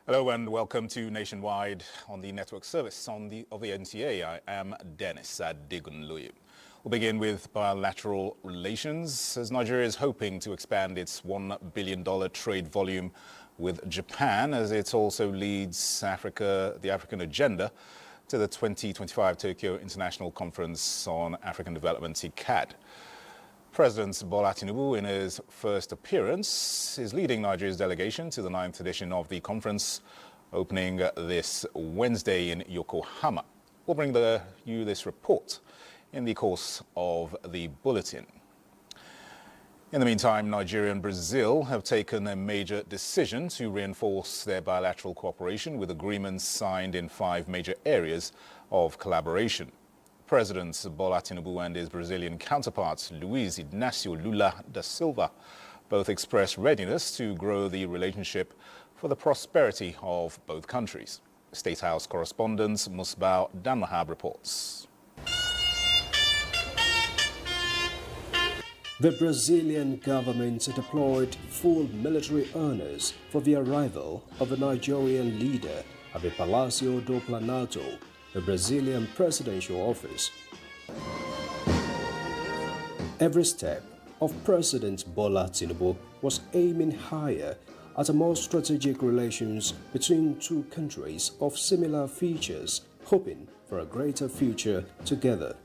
Hello and welcome to Nationwide on the network service of the NTA. I am Dennis Adegunloye. We'll begin with bilateral relations as Nigeria is hoping to expand its $1 billion trade volume with Japan as it also leads the African agenda to the 2025 Tokyo International Conference on African Development, TICAD. President Bola Tinubu, in his first appearance, is leading Nigeria's delegation to the 9th edition of the conference, opening this Wednesday in Yokohama. We'll bring you this report in the course of the bulletin. In the meantime, Nigeria and Brazil have taken a major decision to reinforce their bilateral cooperation with agreements signed in 5 major areas of collaboration. President Bola Tinubu and his Brazilian counterpart, Luiz Inácio Lula da Silva, both expressed readiness to grow the relationship for the prosperity of both countries. State House correspondent Musbao Danmahab reports. The Brazilian government deployed full military honors for the arrival of the Nigerian leader at the Palácio do Planalto, the Brazilian presidential office. Every step of President Bola Tinubu was aiming higher at a more strategic relations between two countries of similar features, hoping for a greater future together.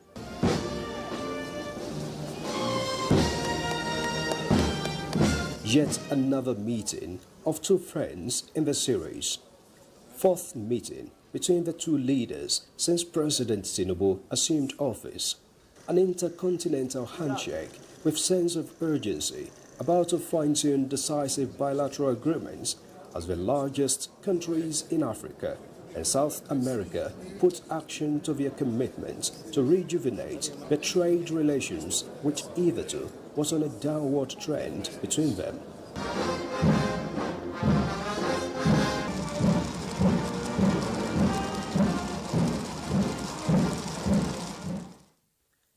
Yet another meeting of two friends in the series. 4th meeting between the two leaders since President Tinubu assumed office. An intercontinental handshake with sense of urgency about to fine-tune decisive bilateral agreements as the largest countries in Africa and South America put action to their commitment to rejuvenate the trade relations which hitherto was on a downward trend between them.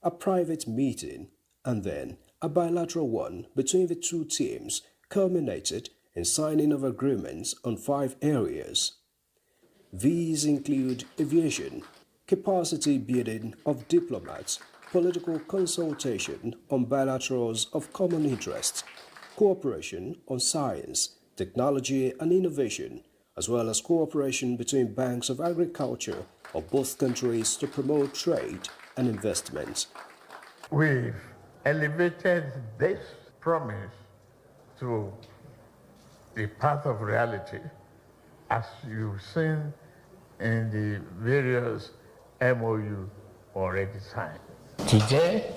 A private meeting and then a bilateral one between the two teams culminated in signing of agreements on 5 areas. These include aviation, capacity building of diplomats, political consultation on bilaterals of common interest, cooperation on science, technology and innovation, as well as cooperation between banks of agriculture of both countries to promote trade and investment. We've elevated this promise to the path of reality, as you've seen in the various MOU already signed. Today,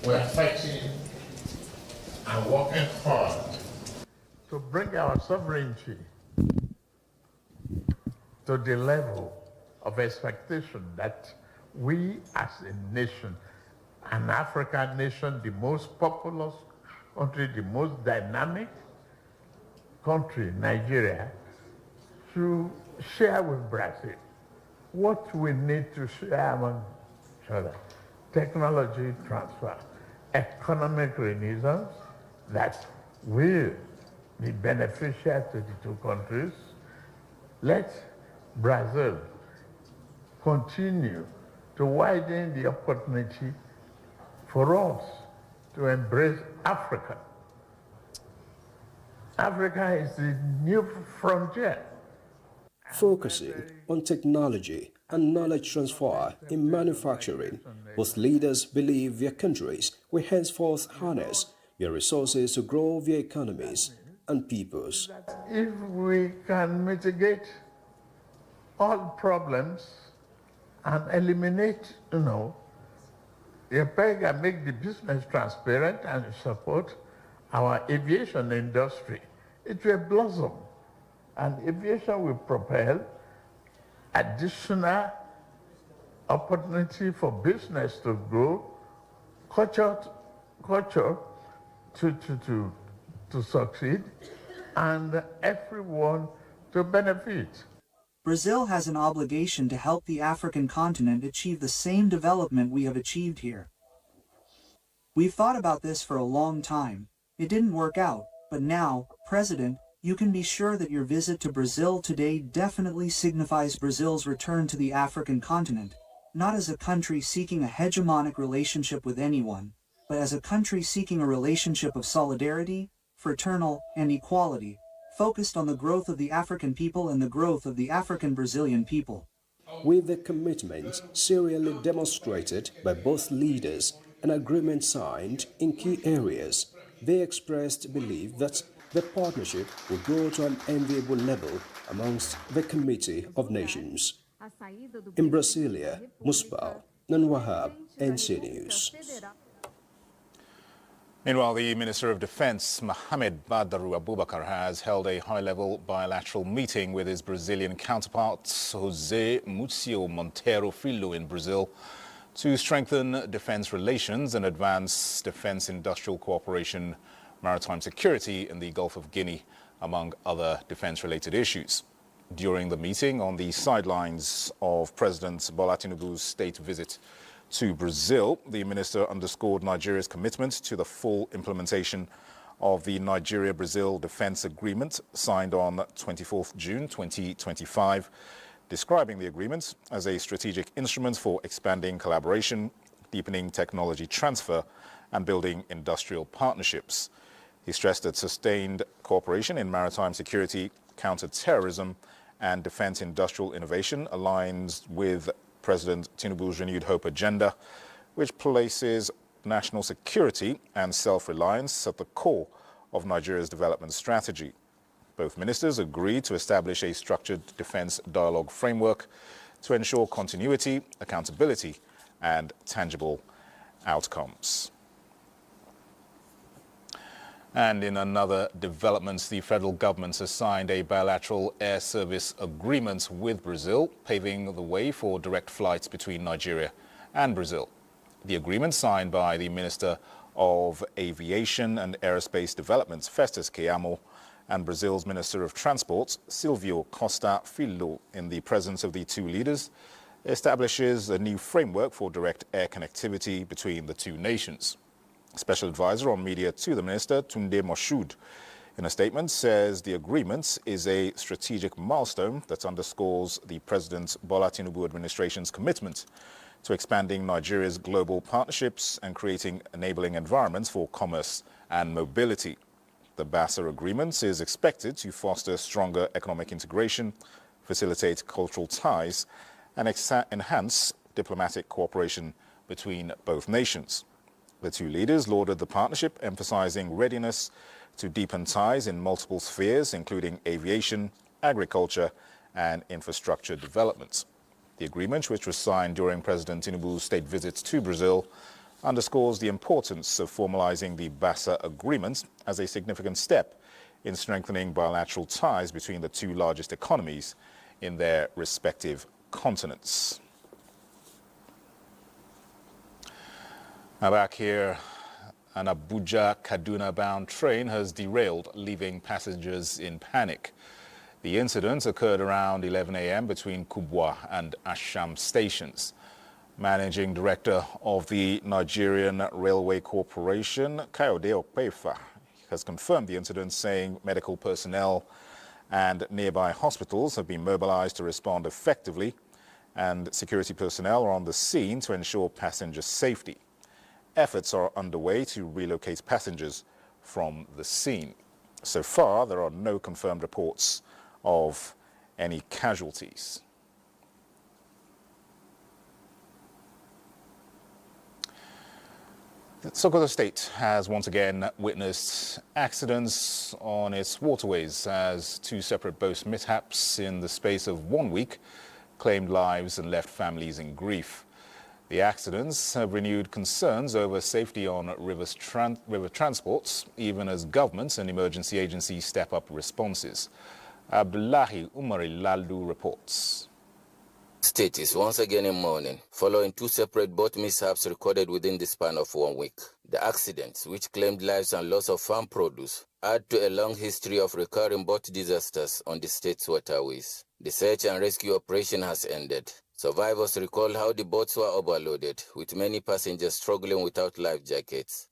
we're fighting and working hard to bring our sovereignty to the level of expectation that we as a nation, an African nation, the most populous country, the most dynamic country, Nigeria, to share with Brazil what we need to share among each other. Technology transfer, economic renaissance that will be beneficial to the two countries. Let Brazil continue to widen the opportunity for us to embrace Africa. Africa is the new frontier. Focusing on technology and knowledge transfer in manufacturing, both leaders believe their countries will henceforth harness their resources to grow their economies and peoples. If we can mitigate all problems and eliminate, the peg and make the business transparent and support our aviation industry, it will blossom. And aviation will propel additional opportunity for business to grow, culture to succeed, and everyone to benefit. Brazil has an obligation to help the African continent achieve the same development we have achieved here. We've thought about this for a long time. It didn't work out, but now, President, You can be sure that your visit to Brazil today definitely signifies Brazil's return to the African continent, not as a country seeking a hegemonic relationship with anyone, but as a country seeking a relationship of solidarity, fraternal, and equality, focused on the growth of the African people and the growth of the African Brazilian people. With the commitment serially demonstrated by both leaders and agreement signed in key areas, they expressed belief that the partnership will grow to an enviable level amongst the Committee of Nations. In Brasilia, Muspal, Nanwahab, NC News. Meanwhile, the Minister of Defense, Mohamed Badaru Abubakar, has held a high-level bilateral meeting with his Brazilian counterpart, José Múcio Monteiro Filho, in Brazil, to strengthen defense relations and advance defense industrial cooperation, maritime security in the Gulf of Guinea, among other defense-related issues. During the meeting on the sidelines of President Bola Tinubu's state visit to Brazil, the minister underscored Nigeria's commitment to the full implementation of the Nigeria-Brazil Defense Agreement signed on 24th June 2025, describing the agreement as a strategic instrument for expanding collaboration, deepening technology transfer, and building industrial partnerships. He stressed that sustained cooperation in maritime security, counter-terrorism, and defense industrial innovation aligns with President Tinubu's renewed hope agenda, which places national security and self-reliance at the core of Nigeria's development strategy. Both ministers agreed to establish a structured defense dialogue framework to ensure continuity, accountability, and tangible outcomes. And in another development, the federal government has signed a bilateral air service agreement with Brazil, paving the way for direct flights between Nigeria and Brazil. The agreement, signed by the Minister of Aviation and Aerospace Development, Festus Keyamo, and Brazil's Minister of Transport, Silvio Costa Filho, in the presence of the two leaders, establishes a new framework for direct air connectivity between the two nations. Special advisor on media to the minister, Tunde Moshood, in a statement says the agreement is a strategic milestone that underscores the President Bola Tinubu administration's commitment to expanding Nigeria's global partnerships and creating enabling environments for commerce and mobility. The BASA agreement is expected to foster stronger economic integration, facilitate cultural ties, and enhance diplomatic cooperation between both nations. The two leaders lauded the partnership, emphasizing readiness to deepen ties in multiple spheres, including aviation, agriculture, and infrastructure development. The agreement, which was signed during President Tinubu's state visits to Brazil, underscores the importance of formalizing the BASA agreement as a significant step in strengthening bilateral ties between the two largest economies in their respective continents. Now back here, an Abuja-Kaduna-bound train has derailed, leaving passengers in panic. The incident occurred around 11 a.m. between Kubwa and Asham stations. Managing Director of the Nigerian Railway Corporation, Kayode Okpefa, has confirmed the incident, saying medical personnel and nearby hospitals have been mobilized to respond effectively, and security personnel are on the scene to ensure passenger safety. Efforts are underway to relocate passengers from the scene. So far, there are no confirmed reports of any casualties. The Sokoto State has once again witnessed accidents on its waterways as two separate boat mishaps in the space of 1 week claimed lives and left families in grief. The accidents have renewed concerns over safety on river transports, even as governments and emergency agencies step up responses. Abdullahi Umari Laldu reports. State is once again in mourning, following two separate boat mishaps recorded within the span of 1 week. The accidents, which claimed lives and loss of farm produce, add to a long history of recurring boat disasters on the state's waterways. The search and rescue operation has ended. Survivors recall how the boats were overloaded, with many passengers struggling without life jackets.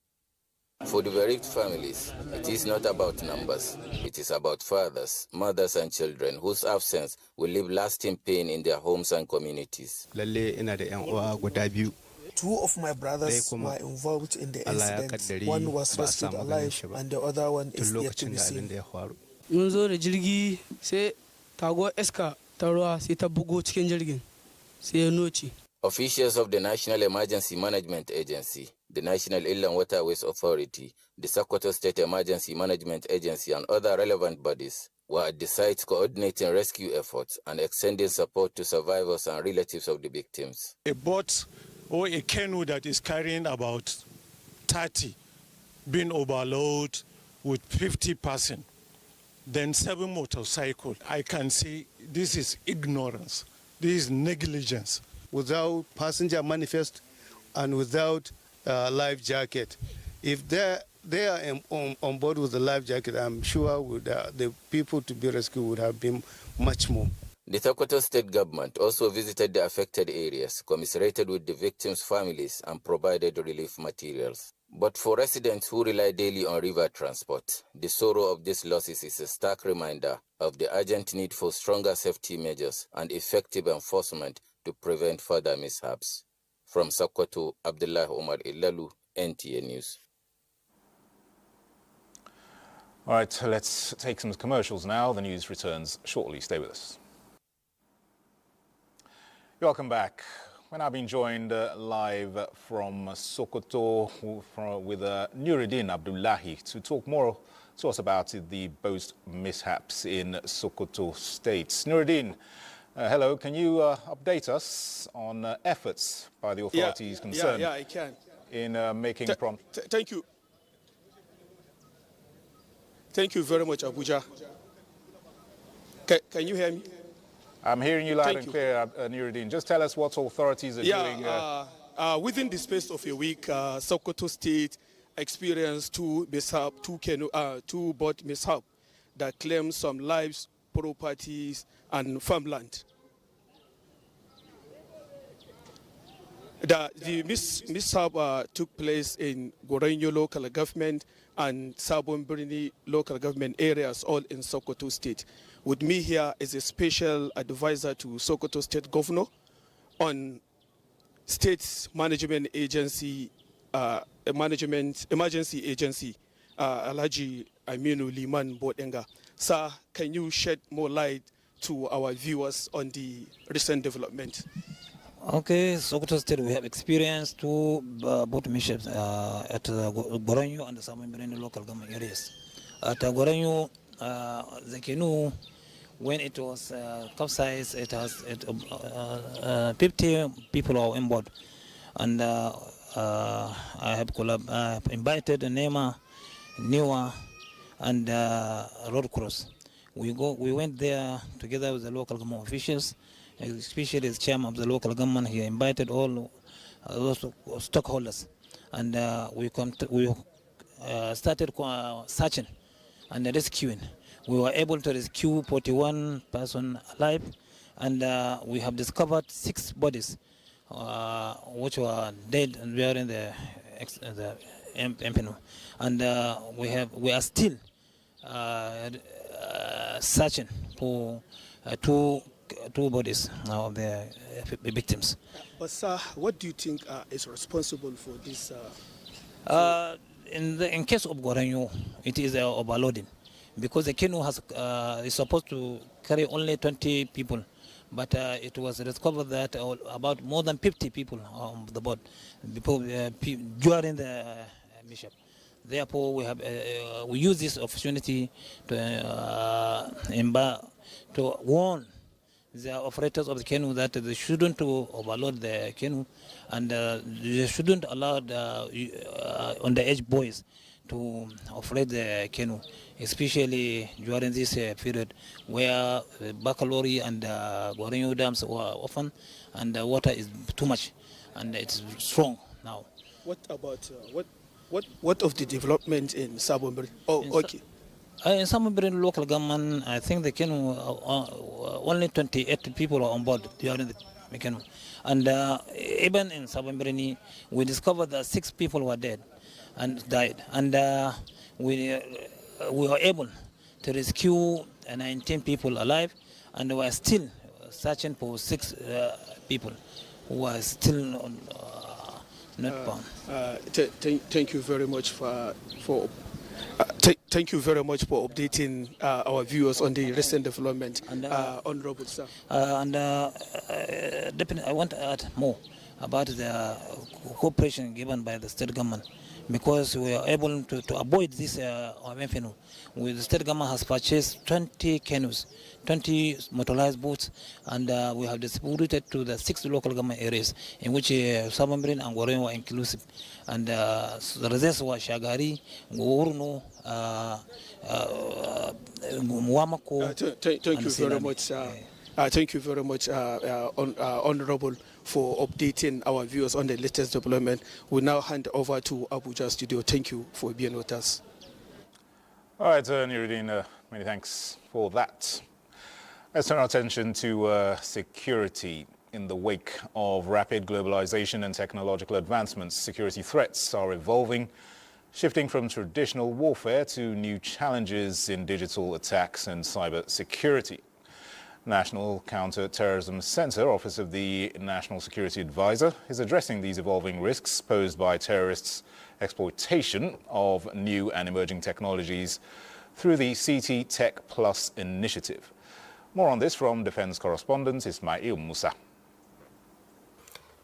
For the bereaved families, it is not about numbers. It is about fathers, mothers, and children whose absence will leave lasting pain in their homes and communities. Two of my brothers were involved in the incident. One was rescued alive and the other one is yet to be seen. Mun zo da jirgi sai taguwar iska ta ruwa sai ta bugo cikin jirgin sai ya noce. Officials of the National Emergency Management Agency, the National Inland Waterways Authority, the Sokoto State Emergency Management Agency, and other relevant bodies were at the site coordinating rescue efforts and extending support to survivors and relatives of the victims. A boat or a canoe that is carrying about 30 being overloaded with 50 persons, then 7 motorcycles. I can say this is ignorance, this is negligence. Without passenger manifest and without life jacket. If they are on board with the life jacket, I'm sure the people to be rescued would have been much more. The Sokoto state government also visited the affected areas, commiserated with the victims' families, and provided relief materials. But for residents who rely daily on river transport, the sorrow of these losses is a stark reminder of the urgent need for stronger safety measures and effective enforcement to prevent further mishaps. From Sokoto, Abdullah Omar Ilalu, NTA News. All right, let's take some commercials now. The news returns shortly. Stay with us. Welcome back. We're now being joined live from Sokoto with Nuruddin Abdullahi to talk more to us about the boat mishaps in Sokoto State. Nuruddin, hello. Can you update us on efforts by the authorities concerned? Yeah, I can. In making prompt. Thank you. Thank you very much, Abuja. Can you hear me? I'm hearing you loud and clear, Nuruddin. Just tell us what authorities are doing. Within the space of a week, Sokoto State experienced two boat mishap that claimed some lives, properties, and farmland. The mishap took place in Gorenyo local government and Sabon Birni local government areas, all in Sokoto State. With me here is a special advisor to Sokoto State Governor on State Management Agency, Emergency Agency, Alhaji Aminu Liman Bodenga. Sir, can you shed more light to our viewers on the recent development? Okay, Sokoto State, we have experienced two boat mishaps at Gorenyo and the Sabon local government areas. At Gorenyo, the canoe, when it was capsized, it has 50 people are on board, and I have invited Nema, Niwa, and Road Cross. We went there together with the local government officials, especially the chairman of the local government. He invited all stockholders, and we started searching and rescuing. We were able to rescue 41 persons alive, and we have discovered 6 bodies which were dead and during the MPNO. And we are still searching for two bodies of the victims. But sir, what do you think is responsible for this? In case of Gorenyo, it is overloading, because the canoe is supposed to carry only 20 people, but it was discovered that about more than 50 people on the boat during the mishap. Therefore, we use this opportunity to warn the operators of the canoe that they shouldn't overload the canoe, and they shouldn't allow underage boys to operate the canoe, especially during this period where Bakalori and Gorenyo dams were open and the water is too much and it's strong now. What about what of the development in Sabon? Okay. In Sabon local government, I think the canoe only 28 people are on board during the canoe, and even in Sabon we discovered that 6 people were dead. and died. And we were able to rescue 19 people alive, and we are still searching for 6 people who are still not found. Thank you very much for thank you very much for updating our viewers on the recent development, Honorable Sir. Definitely, I want to add more about the cooperation given by the state government, because we are able to avoid this phenomenon. The state government has purchased 20 canoes, 20 motorized boats, and we have distributed to the 6 local government areas in which Sabambirin and Goren were inclusive. And the rest were Shagari, Gourno, Muamako. Thank you very much. Thank you very much, Honorable, for updating our viewers on the latest development. We now hand over to Abuja studio. Thank you for being with us. All right, Nuruddin, many thanks for that. Let's turn our attention to security. In the wake of rapid globalization and technological advancements, security threats are evolving, shifting from traditional warfare to new challenges in digital attacks and cybersecurity. National Counter-Terrorism Center, Office of the National Security Advisor, is addressing these evolving risks posed by terrorists' exploitation of new and emerging technologies through the CT Tech Plus initiative. More on this from Defense correspondent Ismail Musa.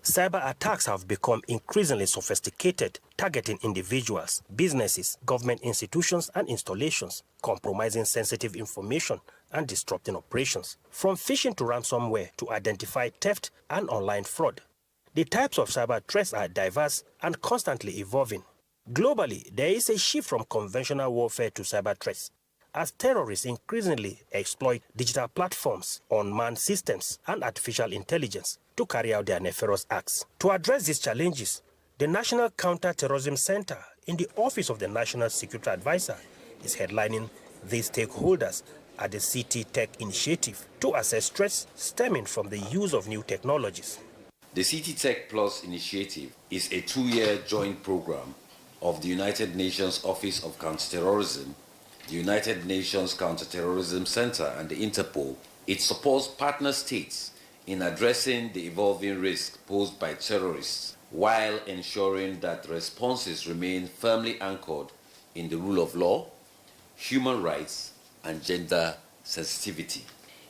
Cyber attacks have become increasingly sophisticated, targeting individuals, businesses, government institutions and installations, compromising sensitive information and disrupting operations. From phishing to ransomware to identify theft and online fraud, the types of cyber threats are diverse and constantly evolving. Globally, there is a shift from conventional warfare to cyber threats, as terrorists increasingly exploit digital platforms, unmanned systems, and artificial intelligence to carry out their nefarious acts. To address these challenges, the National Counter-Terrorism Center in the Office of the National Security Advisor is headlining these stakeholders at the CT Tech Initiative to assess threats stemming from the use of new technologies. The CT Tech Plus initiative is a 2-year joint program of the United Nations Office of Counterterrorism, the United Nations Counterterrorism Center, and the Interpol. It supports partner states in addressing the evolving risks posed by terrorists while ensuring that responses remain firmly anchored in the rule of law, human rights, and gender sensitivity.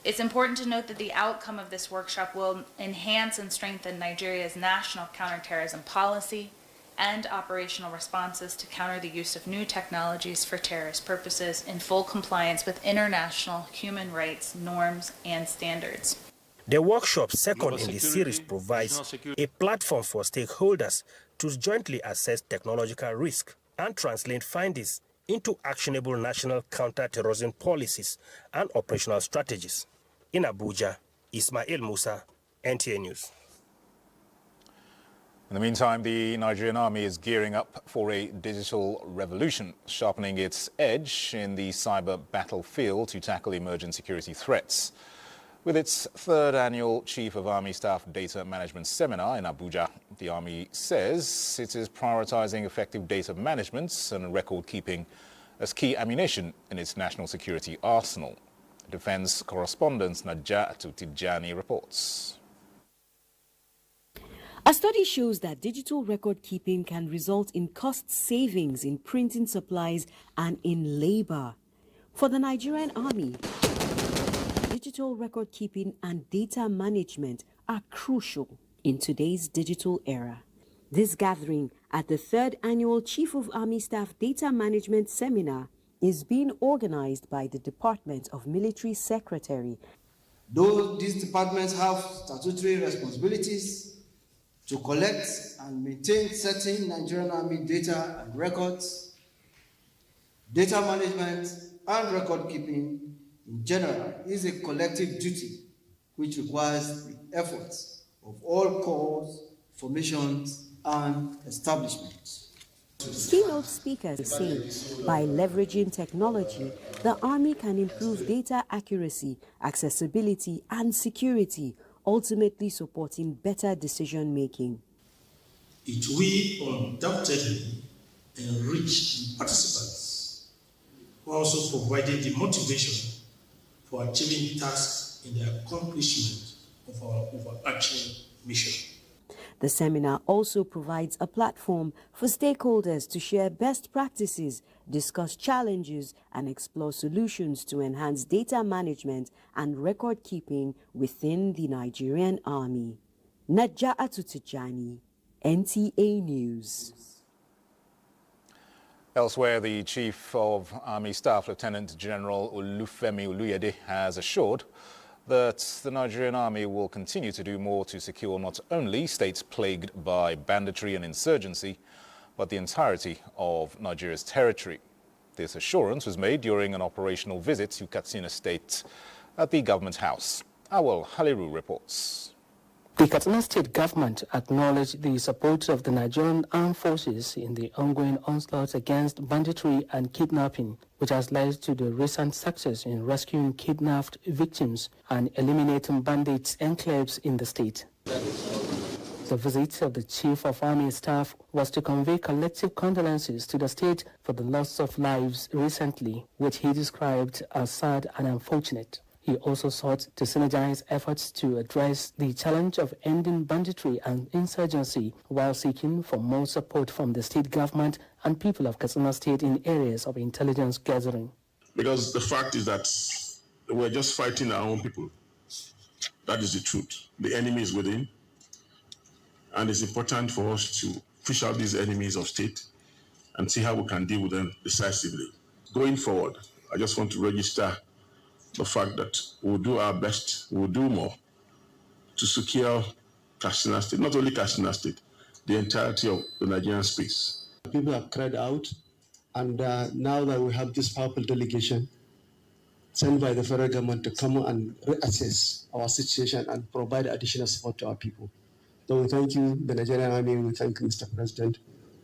It's important to note that the outcome of this workshop will enhance and strengthen Nigeria's national counterterrorism policy and operational responses to counter the use of new technologies for terrorist purposes in full compliance with international human rights norms and standards. The workshop, second in the series, provides a platform for stakeholders to jointly assess technological risk and translate findings into actionable national counter-terrorism policies and operational strategies. In Abuja, Ismail Musa, NTA News. In the meantime, the Nigerian army is gearing up for a digital revolution, sharpening its edge in the cyber battlefield to tackle emerging security threats. With its 3rd annual Chief of Army Staff Data Management Seminar in Abuja, the Army says it is prioritizing effective data management and record keeping as key ammunition in its national security arsenal. Defense correspondent Najatu Tijani reports. A study shows that digital record keeping can result in cost savings in printing supplies and in labor. For the Nigerian Army, digital record keeping and data management are crucial in today's digital era. This gathering at the 3rd annual Chief of Army Staff Data Management Seminar is being organized by the Department of Military Secretary. Though these departments have statutory responsibilities to collect and maintain certain Nigerian Army data and records, data management and record keeping in general is a collective duty which requires the efforts of all corps, formations, and establishments. Keynote speakers say by leveraging technology, the Army can improve data accuracy, accessibility, and security, ultimately supporting better decision-making. It will undoubtedly enrich the participants, who also provided the motivation for achieving tasks in the accomplishment of our overarching mission. The seminar also provides a platform for stakeholders to share best practices, discuss challenges, and explore solutions to enhance data management and record keeping within the Nigerian Army. Naja'atu Tijani, NTA News. Elsewhere, the Chief of Army Staff, Lieutenant General Olufemi Oluyede, has assured that the Nigerian Army will continue to do more to secure not only states plagued by banditry and insurgency, but the entirety of Nigeria's territory. This assurance was made during an operational visit to Katsina State at the Government House. Awal Haliru reports. The Katsina State government acknowledged the support of the Nigerian armed forces in the ongoing onslaught against banditry and kidnapping, which has led to the recent success in rescuing kidnapped victims and eliminating bandits' enclaves in the state. The visit of the Chief of Army Staff was to convey collective condolences to the state for the loss of lives recently, which he described as sad and unfortunate. He also sought to synergize efforts to address the challenge of ending banditry and insurgency while seeking for more support from the state government and people of Katsina State in areas of intelligence gathering. Because the fact is that we're just fighting our own people. That is the truth. The enemy is within, and it's important for us to fish out these enemies of state and see how we can deal with them decisively. Going forward, I just want to register the fact that we'll do our best, we'll do more to secure Katsina State, not only Katsina State, the entirety of the Nigerian space. People have cried out, and now that we have this powerful delegation sent by the federal government to come and reassess our situation and provide additional support to our people. So we thank you, the Nigerian Army, we thank you, Mr. President,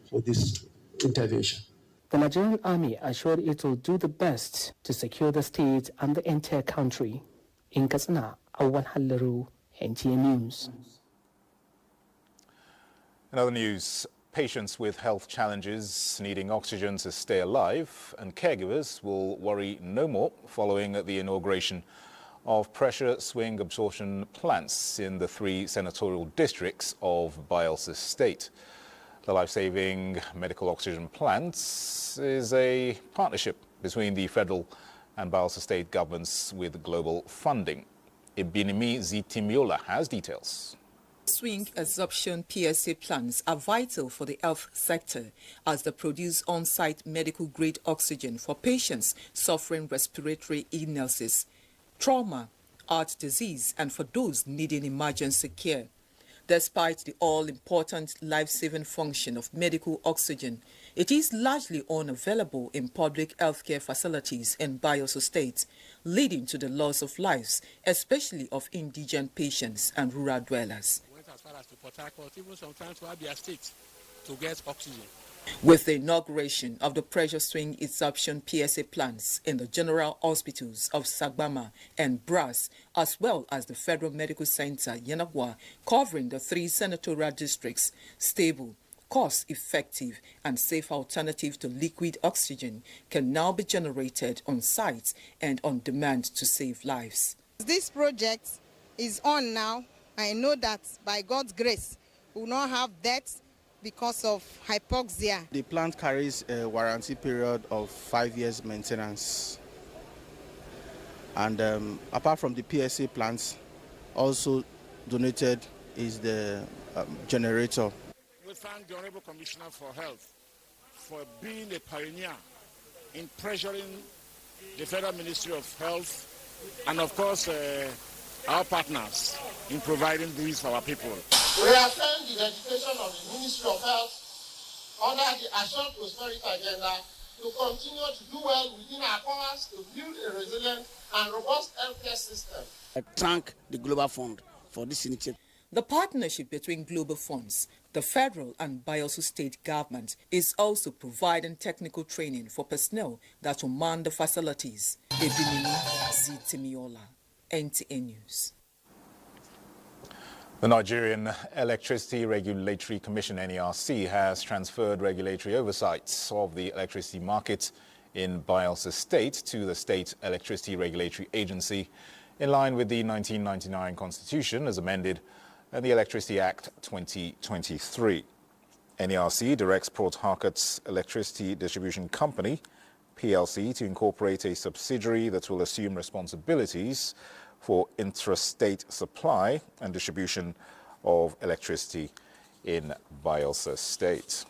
for this intervention. The Nigerian Army assured it will do the best to secure the state and the entire country. In Katsina, Awal Haliru, NTA News. In other news, patients with health challenges needing oxygen to stay alive and caregivers will worry no more following the inauguration of pressure swing absorption plants in the 3 senatorial districts of Bayelsa State. The life-saving medical oxygen plants is a partnership between the federal and Bayelsa State governments with global funding. Ibinimi Zitimiola has details. Swing absorption PSA plants are vital for the health sector as they produce on-site medical-grade oxygen for patients suffering respiratory illnesses, trauma, heart disease, and for those needing emergency care. Despite the all-important life-saving function of medical oxygen, it is largely unavailable in public healthcare facilities in Bayelsa State, leading to the loss of lives, especially of indigent patients and rural dwellers. Went as far as to Port Harcourt, even sometimes to Abuja State, to get oxygen. With the inauguration of the pressure swing absorption PSA plants in the general hospitals of Sagbama and Brass, as well as the Federal Medical Center Yanagwa, covering the 3 senatorial districts, stable, cost-effective and safe alternative to liquid oxygen can now be generated on site and on demand to save lives. This project is on now. I know that by God's grace, we will not have deaths because of hypoxia. The plant carries a warranty period of 5 years maintenance. And apart from the PSA plants, also donated is the generator. We thank the Honorable Commissioner for Health for being a pioneer in pressuring the Federal Ministry of Health and, of course, our partners in providing these for our people. We affirm the dedication of the Ministry of Health under the Assured Prosperity Agenda to continue to do well within our powers to build a resilient and robust healthcare system. I thank the Global Fund for this initiative. The partnership between global funds, the federal and Bayelsa State government is also providing technical training for personnel that will man the facilities. Ebinini Zitimiola, NTA News. The Nigerian Electricity Regulatory Commission, NERC, has transferred regulatory oversight of the electricity market in Bayelsa State to the State Electricity Regulatory Agency in line with the 1999 Constitution as amended and the Electricity Act 2023. NERC directs Port Harcourt's Electricity Distribution Company, PLC, to incorporate a subsidiary that will assume responsibilities for intrastate supply and distribution of electricity in Bayelsa State.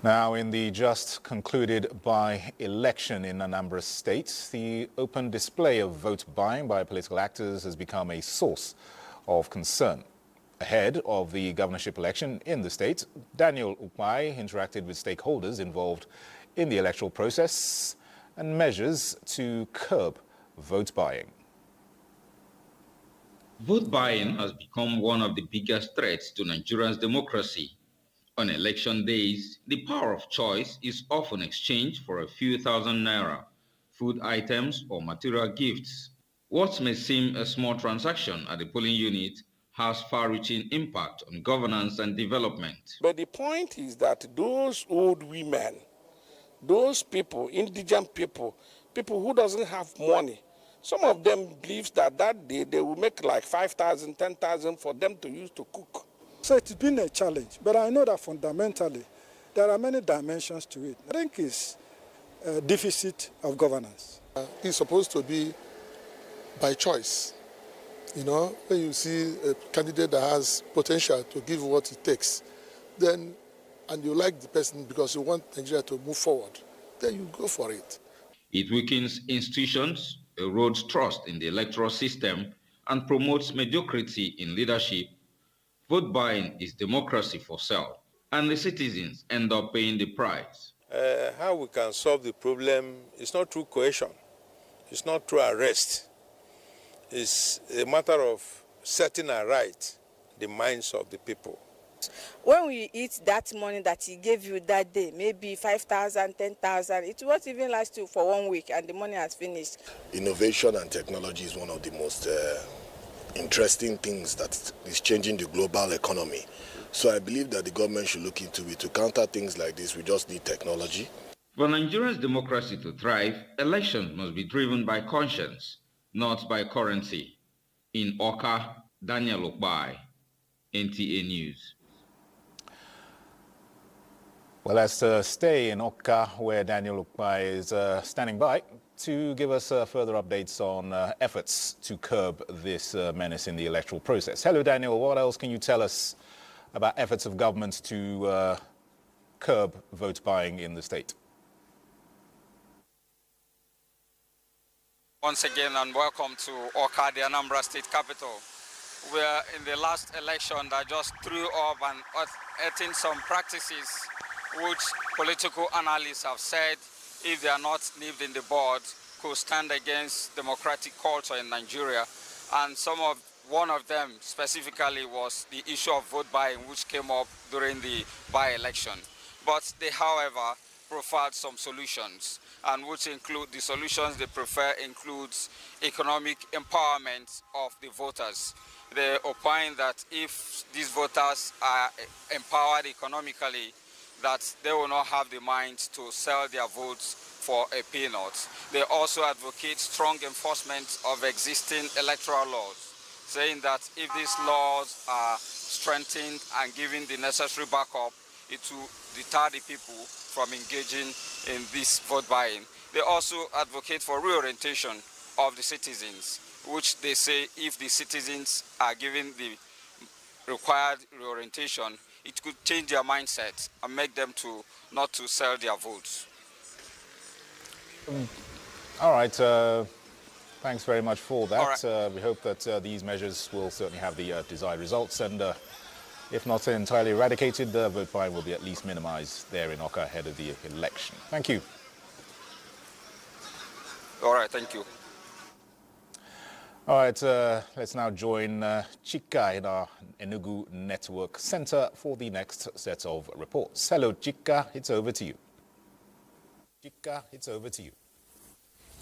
Now, in the just concluded by-election in Anambra State, the open display of vote buying by political actors has become a source of concern. Ahead of the governorship election in the state, Daniel Ukpai interacted with stakeholders involved in the electoral process and measures to curb vote buying. Vote buying has become one of the biggest threats to Nigeria's democracy. On election days, the power of choice is often exchanged for a few thousand naira, food items or material gifts. What may seem a small transaction at the polling unit has far-reaching impact on governance and development. But the point is that those old women, those people, indigent people, people who doesn't have money, some of them believes that day they will make like 5,000, 10,000 for them to use to cook. So it's been a challenge, but I know that fundamentally there are many dimensions to it. I think it's a deficit of governance. It's supposed to be by choice. You know, when you see a candidate that has potential to give what it takes, then, and you like the person because you want Nigeria to move forward, then you go for it. It weakens institutions, erodes trust in the electoral system, and promotes mediocrity in leadership. Vote buying is democracy for sale, and the citizens end up paying the price. How we can solve the problem is not through coercion, it's not through arrest. It's a matter of setting aright the minds of the people. When we eat that money that he gave you that day, maybe 5,000, 10,000, it won't even last you for 1 week and the money has finished. Innovation and technology is one of the most interesting things that is changing the global economy. So I believe that the government should look into it. To counter things like this, we just need technology. For Nigeria's democracy to thrive, elections must be driven by conscience, not by currency. In Oka, Daniel Ukpai, NTA News. Well, let's stay in Oka, where Daniel Ukpai is standing by to give us further updates on efforts to curb this menace in the electoral process. Hello, Daniel. What else can you tell us about efforts of government to curb vote buying in the state? Once again, and welcome to Oka, the Anambra State capital. We're in the last election that just threw up and eating some practices which political analysts have said, if they are not nipped in the bud, could stand against democratic culture in Nigeria. And one of them specifically was the issue of vote buying, which came up during the by-election. But they, however, profiled some solutions, and which include the solutions they prefer includes economic empowerment of the voters. They opine that if these voters are empowered economically, that they will not have the mind to sell their votes for a peanut. They also advocate strong enforcement of existing electoral laws, saying that if these laws are strengthened and given the necessary backup, it will deter the people from engaging in this vote buying. They also advocate for reorientation of the citizens, which they say if the citizens are given the required reorientation, it could change their mindset and make them not to sell their votes. All right. Thanks very much for that. Right. We hope that these measures will certainly have the desired results, and if not entirely eradicated, the vote buying will be at least minimized there in Oka ahead of the election. Thank you. All right, thank you. All right, let's now join Chika in our Enugu Network Center for the next set of reports. Hello, Chika, it's over to you. Chika, it's over to you.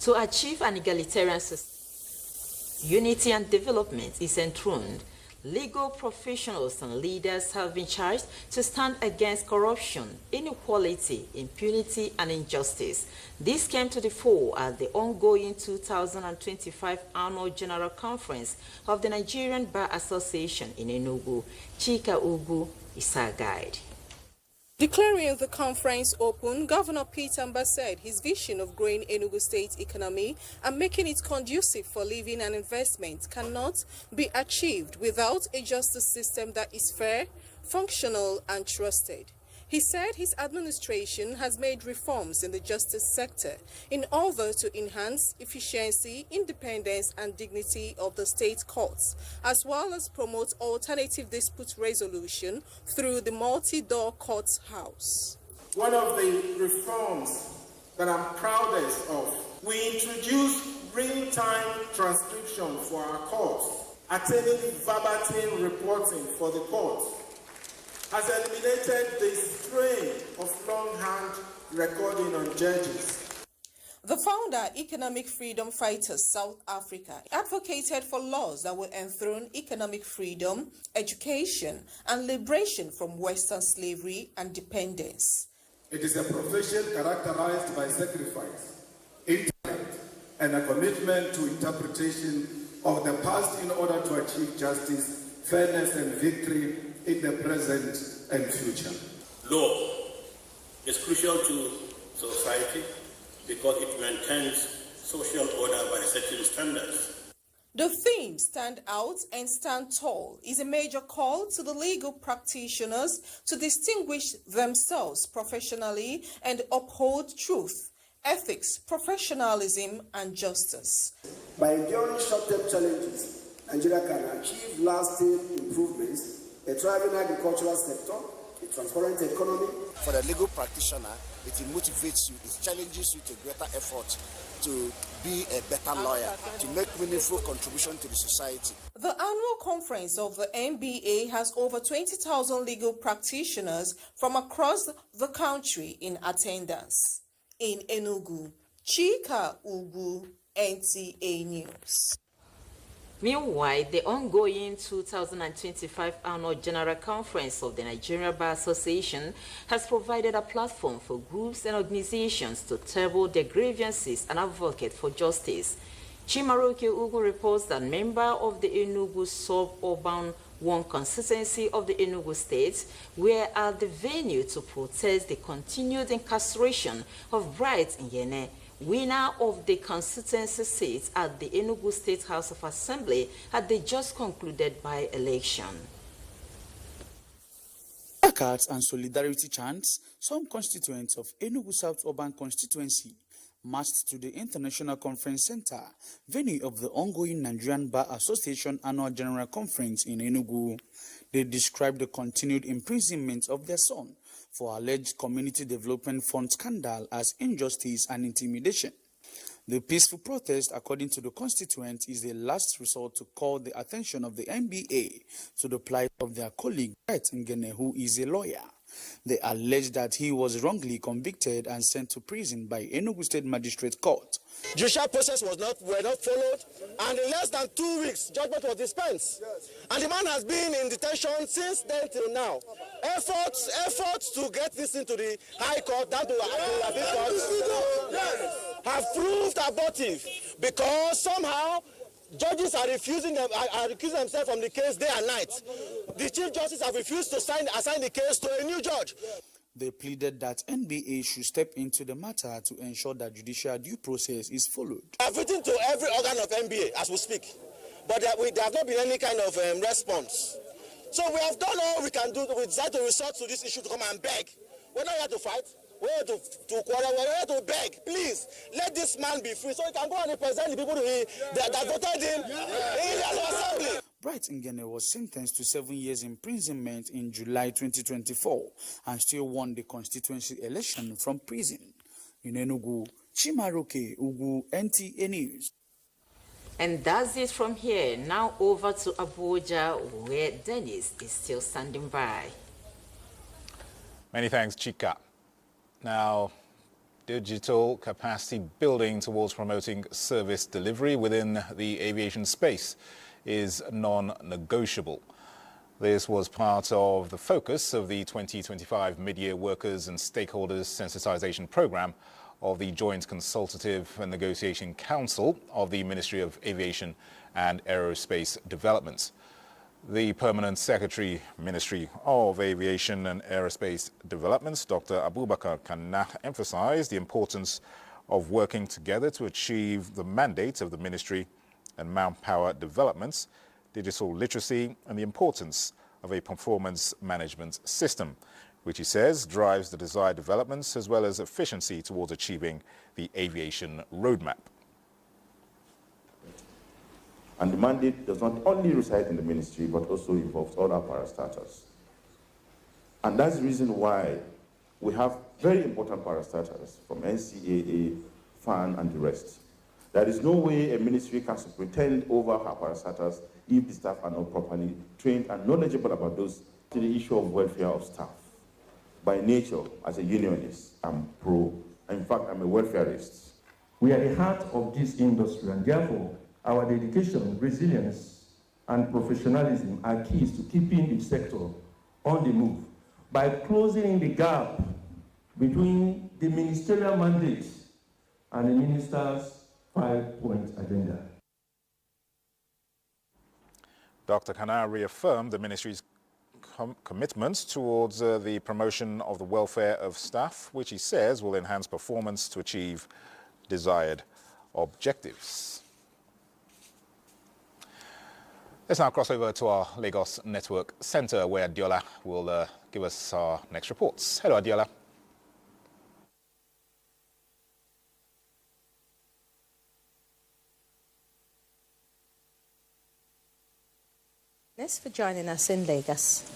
To achieve an egalitarian society, unity and development is enthroned. Legal professionals and leaders have been charged to stand against corruption, inequality, impunity, and injustice. This came to the fore at the ongoing 2025 Annual General Conference of the Nigerian Bar Association in Enugu. Chika Ugu is our guide. Declaring the conference open, Governor Peter Mba said his vision of growing Enugu State economy and making it conducive for living and investment cannot be achieved without a justice system that is fair, functional, and trusted. He said his administration has made reforms in the justice sector in order to enhance efficiency, independence, and dignity of the state courts, as well as promote alternative dispute resolution through the multi-door courts house. One of the reforms that I'm proudest of, we introduced real-time transcription for our courts, attaining verbatim reporting for the court, has eliminated the strain of longhand recording on judges. The founder, Economic Freedom Fighters South Africa, advocated for laws that will enthrone economic freedom, education, and liberation from Western slavery and dependence. It is a profession characterized by sacrifice, intellect, and a commitment to interpretation of the past in order to achieve justice, fairness, and victory in the present and future. Law is crucial to society because it maintains social order by setting standards. The theme "Stand Out and Stand Tall" is a major call to the legal practitioners to distinguish themselves professionally and uphold truth, ethics, professionalism, and justice. By enduring short-term challenges, Nigeria can achieve lasting improvements. A thriving agricultural sector, a transparent economy. For the legal practitioner, it motivates you, it challenges you to greater effort to be a better lawyer, to make meaningful contribution to the society. The annual conference of the NBA has over 20,000 legal practitioners from across the country in attendance. In Enugu, Chika Ugu, NTA News. Meanwhile, the ongoing 2025 Annual General Conference of the Nigerian Bar Association has provided a platform for groups and organizations to table their grievances and advocate for justice. Chimaroke Ugu reports that members of the Enugu Suburban 1 constituency of the Enugu State were at the venue to protest the continued incarceration of Bright Ngene, winner of the constituency seat at the Enugu State House of Assembly at the just concluded by-election. Placards and solidarity chants, some constituents of Enugu South Urban constituency marched to the International Conference Center, venue of the ongoing Nigerian Bar Association Annual General Conference in Enugu. They described the continued imprisonment of their son for alleged Community Development Fund scandal as injustice and intimidation. The peaceful protest, according to the constituent, is the last resort to call the attention of the NBA to the plight of their colleague, Bright Ngene, who is a lawyer. They allege that he was wrongly convicted and sent to prison by Enugu State Magistrate Court. Judicial process were not followed, and in less than 2 weeks, judgment was dispensed. Yes. And the man has been in detention since then till now. Efforts to get this into the High Court, down to the Appeal Court, have proved abortive because somehow judges are accusing themselves from the case day and night. The Chief Justice have refused to assign the case to a new judge. They pleaded that NBA should step into the matter to ensure that judicial due process is followed. I have written to every organ of NBA as we speak, but there have not been any kind of response. So we have done all we can do. We decided to resort to this issue to come and beg. We're not here to fight. We're here to quarrel. We're here to beg. Please, let this man be free so he can go and represent the people that voted him in the assembly. Bright Ngene was sentenced to 7 years imprisonment in July 2024 and still won the constituency election from prison. In Enugu, Chimaroke Ugu, NTA News. And that's it from here. Now over to Abuja, where Dennis is still standing by. Many thanks, Chika. Now, digital capacity building towards promoting service delivery within the aviation space is non-negotiable. This was part of the focus of the 2025 Mid-Year Workers and Stakeholders Sensitization Program of the Joint Consultative and Negotiation Council of the Ministry of Aviation and Aerospace Development. The Permanent Secretary, Ministry of Aviation and Aerospace Development, Dr. Abubakar Kana, emphasized the importance of working together to achieve the mandate of the ministry and manpower developments, digital literacy, and the importance of a performance management system, which he says drives the desired developments as well as efficiency towards achieving the aviation roadmap. And the mandate does not only reside in the ministry, but also involves all our parastatals. And that's the reason why we have very important parastatals from NCAA, FAN, and the rest. There is no way a ministry can superintend over her parastatals if the staff are not properly trained and knowledgeable about those. To the issue of welfare of staff. By nature, as a unionist, I'm pro. In fact, I'm a welfareist. We are the heart of this industry, and therefore, our dedication, resilience, and professionalism are keys to keeping the sector on the move by closing the gap between the ministerial mandate and the minister's 5-point agenda. Dr. Kana reaffirmed the ministry's commitments towards the promotion of the welfare of staff, which he says will enhance performance to achieve desired objectives. Let's now cross over to our Lagos Network Centre, where Adiola will give us our next reports. Hello, Adiola. Thanks for joining us in Lagos.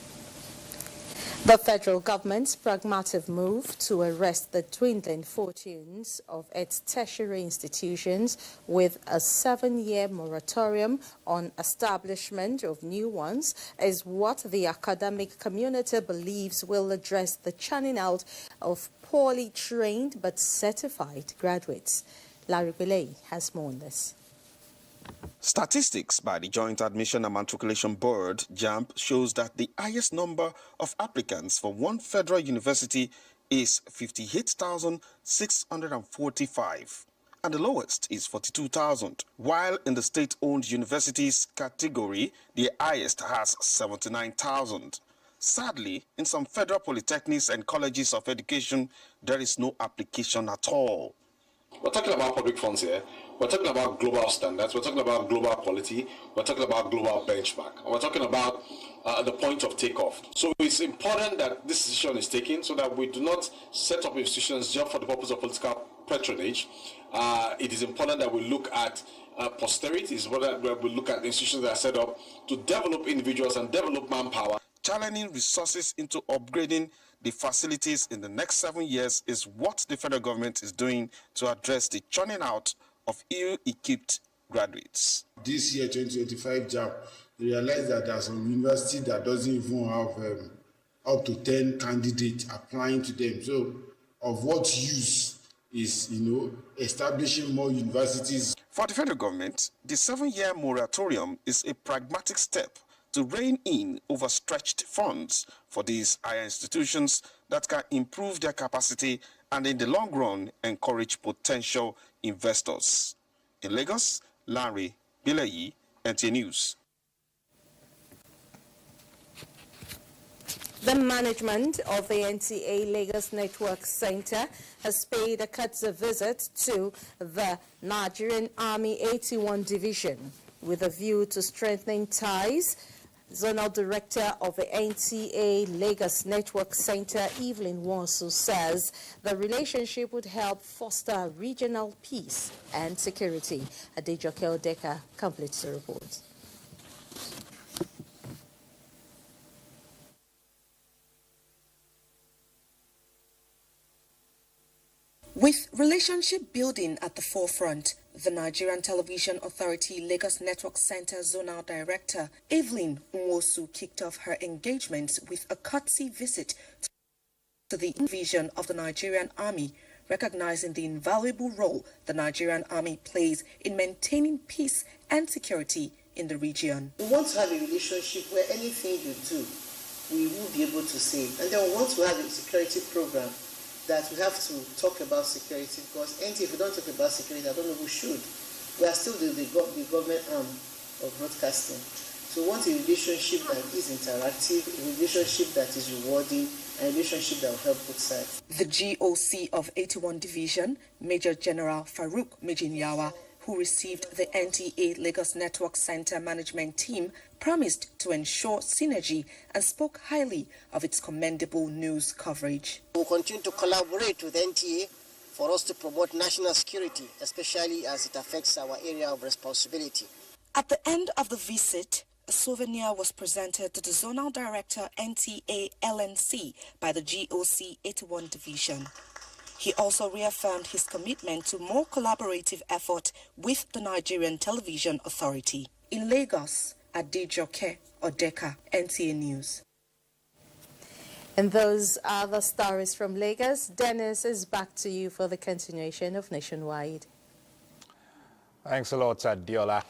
The federal government's pragmatic move to arrest the dwindling fortunes of its tertiary institutions with a 7-year moratorium on establishment of new ones is what the academic community believes will address the churning out of poorly trained but certified graduates. Larry Belay has more on this. Statistics by the Joint Admission and Matriculation Board, JAMB, shows that the highest number of applicants for one federal university is 58,645, and the lowest is 42,000, while in the state-owned universities category, the highest has 79,000. Sadly, in some federal polytechnics and colleges of education, there is no application at all. We're talking about public funds here. We're talking about global standards. We're talking about global quality. We're talking about global benchmark. And we're talking about the point of takeoff. So it's important that this decision is taken so that we do not set up institutions just for the purpose of political patronage. It is important that we look at posterity. It's important that we look at institutions that are set up to develop individuals and develop manpower. Channeling resources into upgrading the facilities in the next 7 years is what the federal government is doing to address the churning out of ill-equipped graduates. This year, 2025 JAMB, we realized that there's some university that doesn't even have up to 10 candidates applying to them. So, of what use is, establishing more universities? For the federal government, the 7-year moratorium is a pragmatic step to rein in overstretched funds for these higher institutions that can improve their capacity and in the long run encourage potential investors. In Lagos, Larry Bilayi, NTA News. The management of the NTA Lagos Network Center has paid a courtesy visit to the Nigerian Army 81 Division with a view to strengthening ties. Zonal Director of the NTA Lagos Network Center, Evelyn Wansu, says the relationship would help foster regional peace and security. Adejoke Odeka completes the report. With relationship building at the forefront, the Nigerian Television Authority Lagos Network Center Zonal Director Evelyn Nwosu kicked off her engagement with a courtesy visit to the division of the Nigerian Army, recognizing the invaluable role the Nigerian Army plays in maintaining peace and security in the region. We want to have a relationship where anything you do, we will be able to say. And then we want to have a security program that we have to talk about security, because if we don't talk about security, I don't know who should. We are still the government arm of broadcasting. So we want a relationship that is interactive, a relationship that is rewarding, and a relationship that will help both sides. The GOC of 81 Division, Major General Farouk Mijinyawa, who received the NTA Lagos Network Center management team, promised to ensure synergy and spoke highly of its commendable news coverage. We'll continue to collaborate with NTA for us to promote national security, especially as it affects our area of responsibility. At the end of the visit, a souvenir was presented to the Zonal Director NTA LNC by the GOC 81 Division. He also reaffirmed his commitment to more collaborative effort with the Nigerian Television Authority. In Lagos, Adejoke Odeka, NTA News. And those are the stories from Lagos. Dennis is back to you for the continuation of Nationwide. Thanks a lot, Adiola.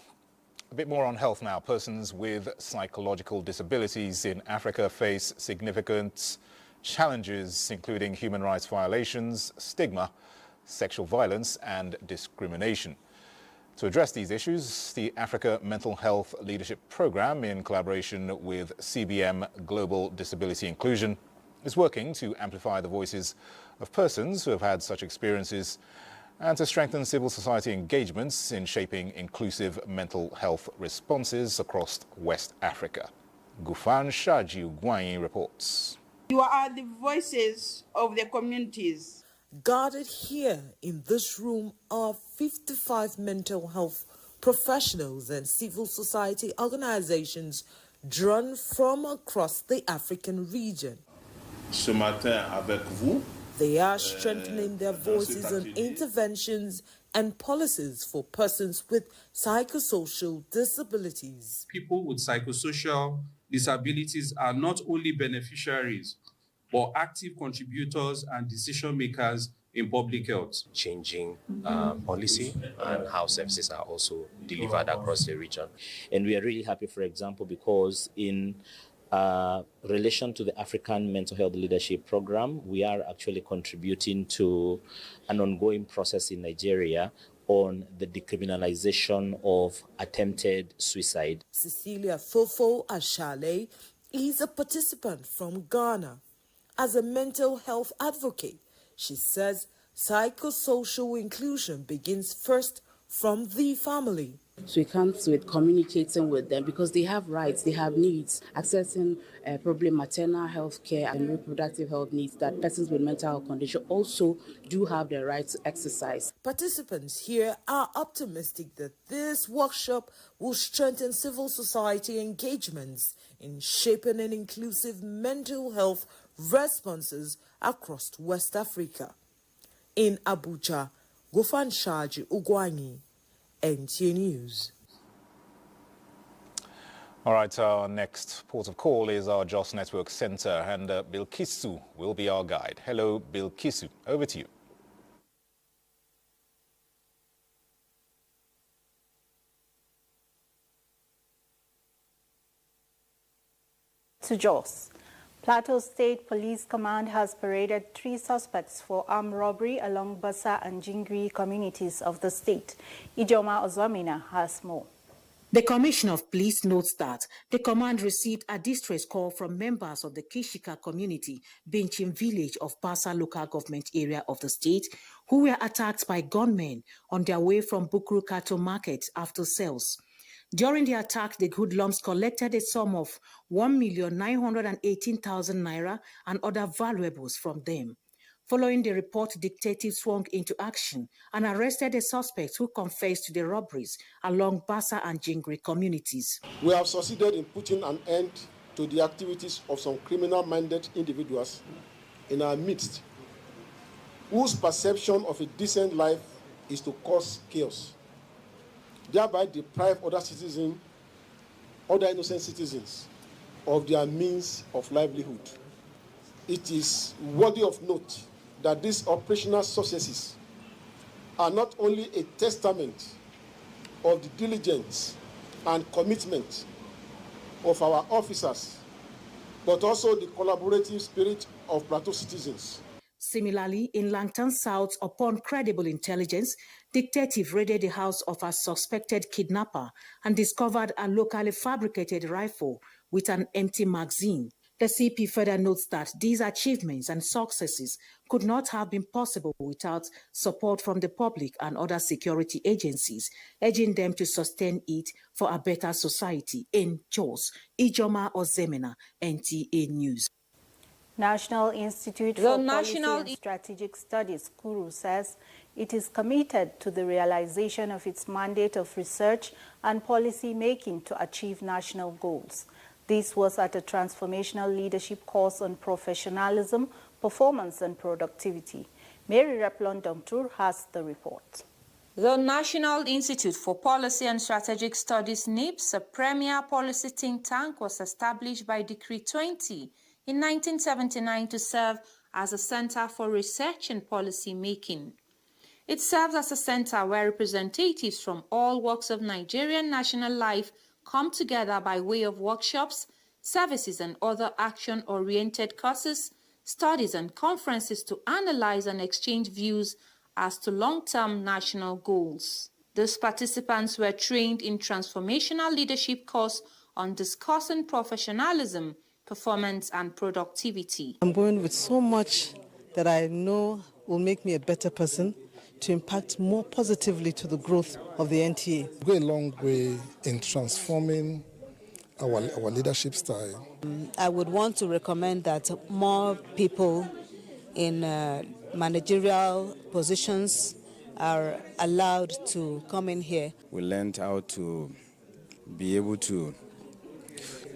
A bit more on health now. Persons with psychological disabilities in Africa face significant challenges, including human rights violations, stigma, sexual violence, and discrimination. To address these issues, the Africa Mental Health Leadership Program, in collaboration with CBM Global Disability Inclusion, is working to amplify the voices of persons who have had such experiences and to strengthen civil society engagements in shaping inclusive mental health responses across West Africa. Gufan Shaji Ugwai reports. You are the voices of the communities. Gathered here in this room are 55 mental health professionals and civil society organizations drawn from across the African region. Ce matin avec vous. They are strengthening their voices on interventions and policies for persons with psychosocial disabilities. People with psychosocial disabilities are not only beneficiaries, but active contributors and decision makers in public health. Changing policy and how services are also delivered across the region. And we are really happy, for example, because in relation to the African Mental Health Leadership Program, we are actually contributing to an ongoing process in Nigeria on the decriminalization of attempted suicide. Cecilia Fofo Ashale is a participant from Ghana. As a mental health advocate, she says psychosocial inclusion begins first from the family. So it comes with communicating with them because they have rights, they have needs, accessing probably maternal health care and reproductive health needs that persons with mental health condition also do have the right to exercise. Participants here are optimistic that this workshop will strengthen civil society engagements in shaping an inclusive mental health responses across West Africa. In Abuja, Gofan Shaji Ugwanyi, NTA News. All right, our next port of call is our JOS Network Center, and Bilkisu will be our guide. Hello, Bilkisu. Over to you. To JOS. Plateau State Police Command has paraded 3 suspects for armed robbery along Bassa and Jingri communities of the state. Ijoma Ozwamina has more. The Commissioner of Police notes that the command received a distress call from members of the Kishika community, Benchin village of Bassa local government area of the state, who were attacked by gunmen on their way from Bukuru Cattle Market after sales. During the attack, the hoodlums collected a sum of 1,918,000 naira and other valuables from them. Following the report, detectives swung into action and arrested the suspects who confessed to the robberies along Bassa and Jingri communities. We have succeeded in putting an end to the activities of some criminal-minded individuals in our midst, whose perception of a decent life is to cause chaos, thereby deprive other innocent citizens of their means of livelihood. It is worthy of note that these operational successes are not only a testament of the diligence and commitment of our officers, but also the collaborative spirit of Plateau citizens. Similarly, in Langton South, upon credible intelligence, detective raided the house of a suspected kidnapper and discovered a locally fabricated rifle with an empty magazine. The CP further notes that these achievements and successes could not have been possible without support from the public and other security agencies, urging them to sustain it for a better society. In Jos, Ijoma Ozemena, NTA News. National Institute for Policy and Strategic Studies, KURU, says it is committed to the realization of its mandate of research and policy making to achieve national goals. This was at a transformational leadership course on professionalism, performance and productivity. Mary Replon Domtur has the report. The National Institute for Policy and Strategic Studies, NIPS, a premier policy think tank, was established by Decree 20 in 1979 to serve as a center for research and policy making. It serves as a center where representatives from all walks of Nigerian national life come together by way of workshops, services and other action-oriented courses, studies and conferences to analyze and exchange views as to long-term national goals. These participants were trained in transformational leadership course on discussing professionalism, performance and productivity. I'm going with so much that I know will make me a better person to impact more positively to the growth of the NTA. We go a long way in transforming our leadership style. I would want to recommend that more people in managerial positions are allowed to come in here. We learned how to be able to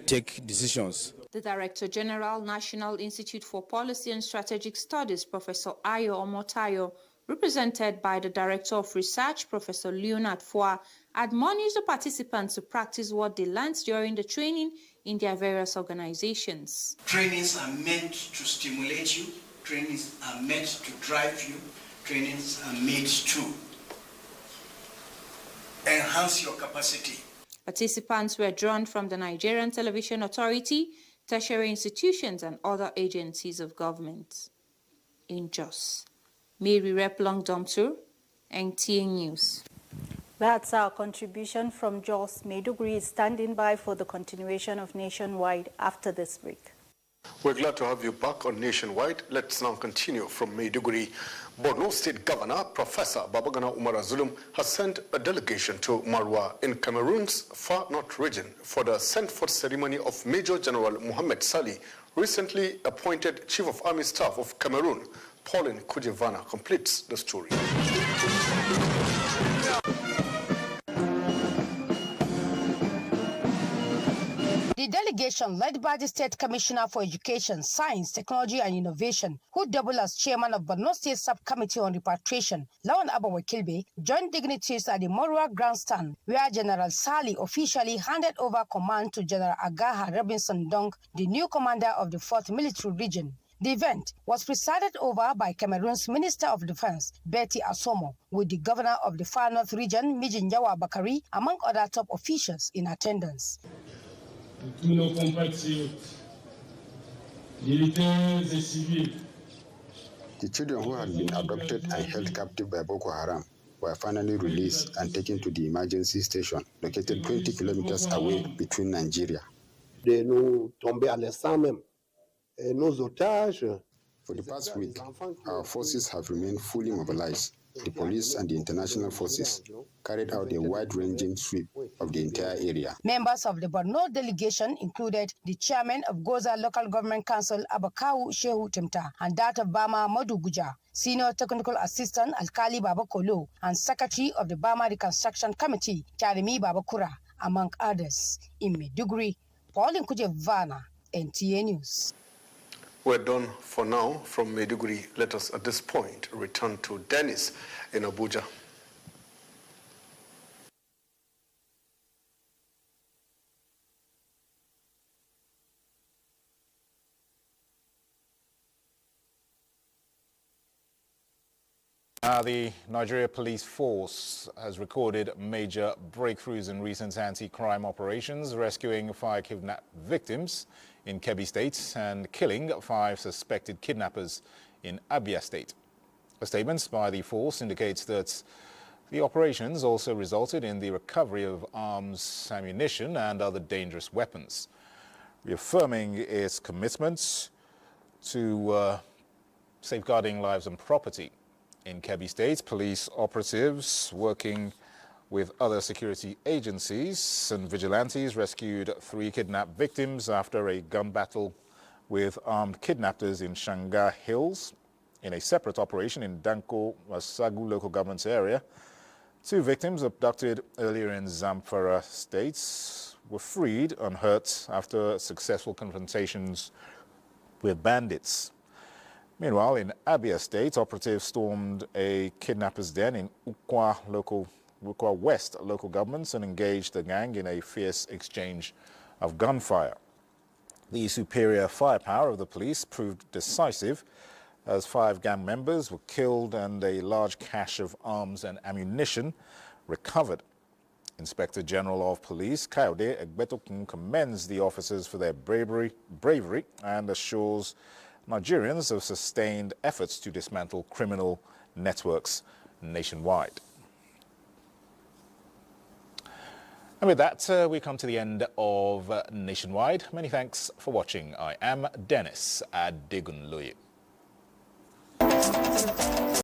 take decisions. The Director General, National Institute for Policy and Strategic Studies, Professor Ayo Omotayo, represented by the Director of Research, Professor Leonard Foa, admonished the participants to practice what they learned during the training in their various organizations. Trainings are meant to stimulate you, trainings are meant to drive you, trainings are made to enhance your capacity. Participants were drawn from the Nigerian Television Authority, tertiary institutions and other agencies of government. In Jos, Mary Replong Domtur, NTA News. That's our contribution from Jos. Maiduguri is standing by for the continuation of Nationwide after this break. We're glad to have you back on Nationwide. Let's now continue from Maiduguri. Borno State Governor Professor Babagana Umar Zulum has sent a delegation to Marwa in Cameroon's far north region for the sent-forth ceremony of Major General Mohamed Salih, recently appointed Chief of Army Staff of Cameroon. Pauline Kujevana completes the story. The delegation, led by the State Commissioner for Education, Science, Technology and Innovation, who doubled as chairman of Borno State Subcommittee on Repatriation, Lawan Abawa Kilbe, joined dignitaries at the Morua Grandstand, where General Sali officially handed over command to General Agaha Robinson Dong, the new commander of the 4th Military Region. The event was presided over by Cameroon's Minister of Defense, Betty Asomo, with the governor of the Far North Region, Mijinjawa Bakari, among other top officials in attendance. Tous nos compatriotes, militaires et civils. The children who had been abducted and held captive by Boko Haram were finally released and taken to the emergency station located 20 kilometers away between Nigeria. De nous tomber à l'instant même. Nos otages. For the past week, our forces have remained fully mobilized. The police and the international forces carried out a wide-ranging sweep of the entire area. Members of the Borno delegation included the chairman of Goza Local Government Council, Abakawu Shehu Temta, and that of Bama Moduguja, senior technical assistant Alkali Babakolo, and secretary of the Bama Reconstruction Committee, Charimi Babakura, among others. In Maiduguri, Pauline Kujevana, NTA News. We're done for now from Maiduguri. Let us at this point return to Dennis in Abuja. The Nigeria Police Force has recorded major breakthroughs in recent anti-crime operations, rescuing 5 kidnapped victims in Kebbi State and killing 5 suspected kidnappers in Abia State. A statement by the force indicates that the operations also resulted in the recovery of arms, ammunition and other dangerous weapons, reaffirming its commitment to safeguarding lives and property. In Kebbi State, police operatives working with other security agencies and vigilantes rescued 3 kidnapped victims after a gun battle with armed kidnappers in Shanga Hills. In a separate operation in Danko Masagu local government area, 2 victims abducted earlier in Zamfara State were freed unhurt after successful confrontations with bandits. Meanwhile, in Abia State, operatives stormed a kidnappers' den in Ukwa West local governments and engaged the gang in a fierce exchange of gunfire. The superior firepower of the police proved decisive as 5 gang members were killed and a large cache of arms and ammunition recovered. Inspector General of Police Kayode Egbetokun commends the officers for their bravery and assures Nigerians have sustained efforts to dismantle criminal networks nationwide. And with that, we come to the end of Nationwide. Many thanks for watching. I am Dennis Adegunloye.